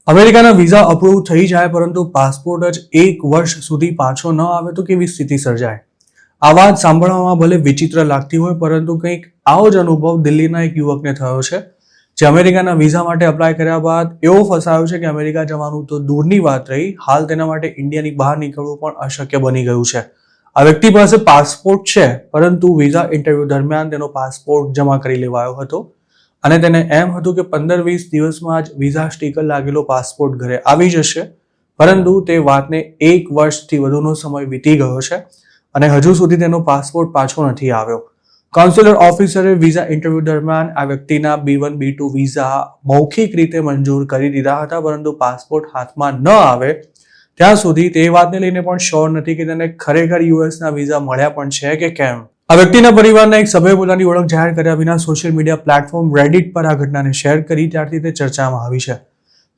અમેરિકાના visa approve થઈ જાય પરંતુ પાસપોર્ટ જ 1 વર્ષ સુધી પાછો ન આવે તો કેવી સ્થિતિ સર્જાય? આ વાત સાંભળવામાં ભલે વિચિત્ર લાગતી હોય પરંતુ કંઈક આવો જ અનુભવ દિલ્હીના એક યુવકને થયો છે, જે અમેરિકાના વિઝા માટે અપ્લાય કર્યા બાદ એવો ફસાયો છે કે અમેરિકા જવાનું તો દૂરની વાત રહી, હાલ તેના માટે ઇન્ડિયાની બહાર નીકળવું પણ અશક્ય બની ગયું છે. આ વ્યક્તિ પાસે પાસપોર્ટ છે પરંતુ વિઝા ઇન્ટરવ્યૂ દરમિયાન તેનો પાસપોર્ટ જમા કરી લેવાયો હતો અને તેને એમ હતું કે 15-20 દિવસમાં જ વિઝા સ્ટીકર લાગેલો પાસપોર્ટ ઘરે આવી જશે, પરંતુ તે વાતને 1 વર્ષથી વધુનો સમય વીતી ગયો છે અને હજુ સુધી તેનો પાસપોર્ટ પાછો નથી આવ્યો. કોન્સ્યુલર ઓફિસરે વિઝા ઇન્ટરવ્યૂ દરમિયાન આ વ્યક્તિના B1 B2 વિઝા મૌખિક રીતે મંજૂર કરી દીધા હતા, પરંતુ પાસપોર્ટ હાથમાં ન આવે ત્યાં સુધી તે વાતને લઈને પણ શ્યોર નથી કે તેને ખરેખર યુએસના વિઝા મળ્યા પણ છે કે કેમ. આ વ્યક્તિના પરિવારના એક સભ્યએ પોતાની ઓળખ જાહેર કર્યા વિના સોશિયલ મીડિયા પ્લેટફોર્મ રેડિટ પર આ ઘટનાને શેર કરી, ત્યારથી તે ચર્ચામાં આવી છે.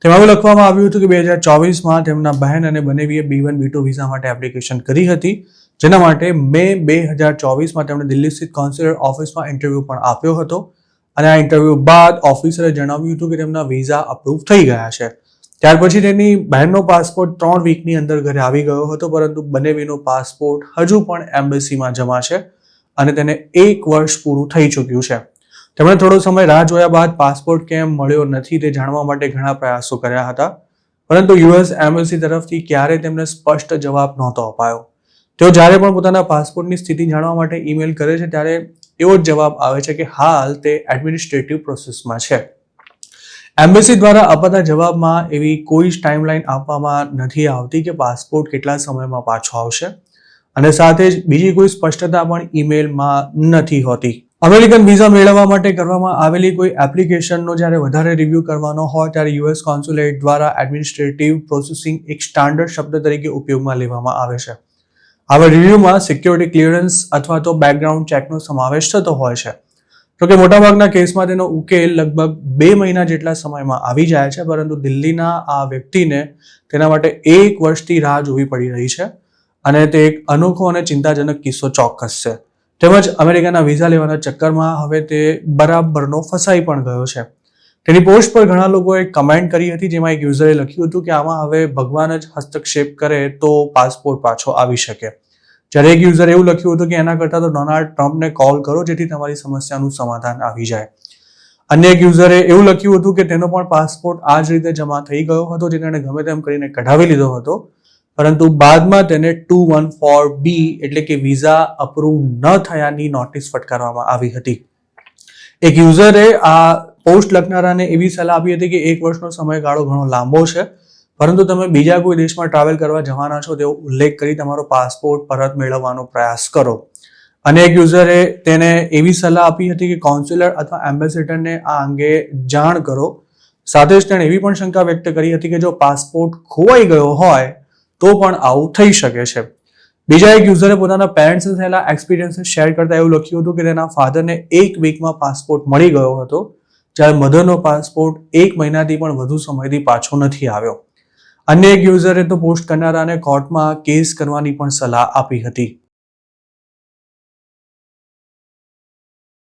તેમાં એવું લખવામાં આવ્યું હતું કે 2024માં તેમના બહેન અને બનેવીએ B1 B2 વિઝા માટે એપ્લિકેશન કરી હતી, જેના માટે મે 2024માં તેમણે દિલ્હી સ્થિત કોન્સ્યુલર ઓફિસમાં ઇન્ટરવ્યૂ પણ આપ્યો હતો અને આ ઇન્ટરવ્યૂ બાદ ઓફિસરે જણાવ્યું હતું કે તેમના વિઝા અપ્રૂવ થઈ ગયા છે. ત્યાર પછી તેની બહેનનો પાસપોર્ટ 3 વીકની અંદર ઘરે આવી ગયો હતો, પરંતુ બનેવીનો પાસપોર્ટ હજુ પણ એમ્બેસીમાં જમા છે અને તેને 1 વર્ષ પૂરું થઈ ચૂક્યું છે. તેમણે થોડો સમય રાહ જોયા બાદ પાસપોર્ટ કેમ મળ્યો નથી તે જાણવા માટે ઘણા પ્રયાસો કર્યા હતા, પરંતુ યુએસ એમ્બેસી તરફથી ક્યારેય તેમને સ્પષ્ટ જવાબ નહોતો અપાયો. તેઓ જ્યારે પણ પોતાના પાસપોર્ટની સ્થિતિ જાણવા માટે ઈમેલ કરે છે ત્યારે એવો જ જવાબ આવે છે કે હાલ તે એડમિનિસ્ટ્રેટિવ પ્રોસેસમાં છે. એમ્બેસી દ્વારા અપાતા જવાબમાં એવી કોઈ જ ટાઈમલાઈન આપવામાં નથી આવતી કે પાસપોર્ટ કેટલા સમયમાં પાછો આવશે અને સાથે જ બીજી કોઈ સ્પષ્ટતા પણ ઈમેલમાં નથી હોતી. અમેરિકન વિઝા મેળવવા માટે કરવામાં આવેલી કોઈ એપ્લિકેશનનો જ્યારે વધારે રિવ્યૂ કરવાનો હોય ત્યારે યુએસ કોન્સ્યુલેટ દ્વારા એડમિનિસ્ટ્રેટિવ પ્રોસેસિંગ એક સ્ટાન્ડર્ડ શબ્દ તરીકે ઉપયોગમાં લેવામાં આવે છે. આવા રિવ્યૂમાં સિક્યોરિટી ક્લિયરન્સ અથવા તો બેકગ્રાઉન્ડ ચેકનો સમાવેશ થતો હોય છે. તો કે મોટાભાગના કેસમાં તેનો ઉકેલ લગભગ 2 મહિના જેટલા સમયમાં આવી જાય છે, પરંતુ દિલ્હીના આ વ્યક્તિને તેના માટે 1 વર્ષથી રાહ જોવી પડી રહી છે અને તે એક અનોખો અને ચિંતાજનક કિસ્સો ચોક્કસ છે. તેમજ અમેરિકાના વિઝા લેવાના ચક્કરમાં હવે તે બરાબરનો ફસાઈ પણ ગયો છે. તેની પોસ્ટ પર ઘણા લોકોએ કમેન્ટ કરી હતી, જેમાં એક યુઝરે લખ્યું હતું કે આમાં હવે ભગવાન જ હસ્તક્ષેપ કરે તો પાસપોર્ટ પાછો આવી શકે. જ્યારે એક યુઝરે એવું લખ્યું હતું કે એના કરતાં તો ડોનાલ્ડ ટ્રમ્પને કોલ કરો જેથી તમારી સમસ્યાનું સમાધાન આવી જાય. અન્ય એક યુઝરે એવું લખ્યું હતું કે તેનો પણ પાસપોર્ટ આ જ રીતે જમા થઈ ગયો હતો, જે તેણે ગમે તેમ કરીને કઢાવી લીધો હતો, પરંતુ બાદમાં તેને 214B એટલે કે વિઝા અપ્રૂવ ન થયાની નોટિસ ફટકારવામાં આવી હતી. એક યુઝરે આ પોસ્ટ લખનારાને એવી સલાહ આપી હતી કે 1 વર્ષનો સમયગાળો ઘણો લાંબો છે, પરંતુ તમે બીજા કોઈ દેશમાં ટ્રાવેલ કરવા જવાના છો તેવો ઉલ્લેખ કરી તમારો પાસપોર્ટ પરત મેળવવાનો પ્રયાસ કરો. અને એક યુઝરે તેને એવી સલાહ આપી હતી કે કોન્સ્યુલર અથવા એમ્બેસેડરને આ અંગે જાણ કરો. સાથે જ તેણે એવી પણ શંકા વ્યક્ત કરી હતી કે જો પાસપોર્ટ ખોવાઈ ગયો હોય તો પણ આવું થઈ શકે છે. બીજા એક યુઝરે પોતાના પેરેન્ટ્સને થયેલા એક્સપિરિયન્સ શેર કરતા એવું લખ્યું હતું કે તેના ફાધરને 1 વીકમાં પાસપોર્ટ મળી ગયો હતો, જ્યારે મધરનો પાસપોર્ટ 1 મહિનાથી પણ વધુ સમયથી પાછો નથી આવ્યો. અન્ય એક યુઝરે તો પોસ્ટ કરનારાને કોર્ટમાં કેસ કરવાની પણ સલાહ આપી હતી.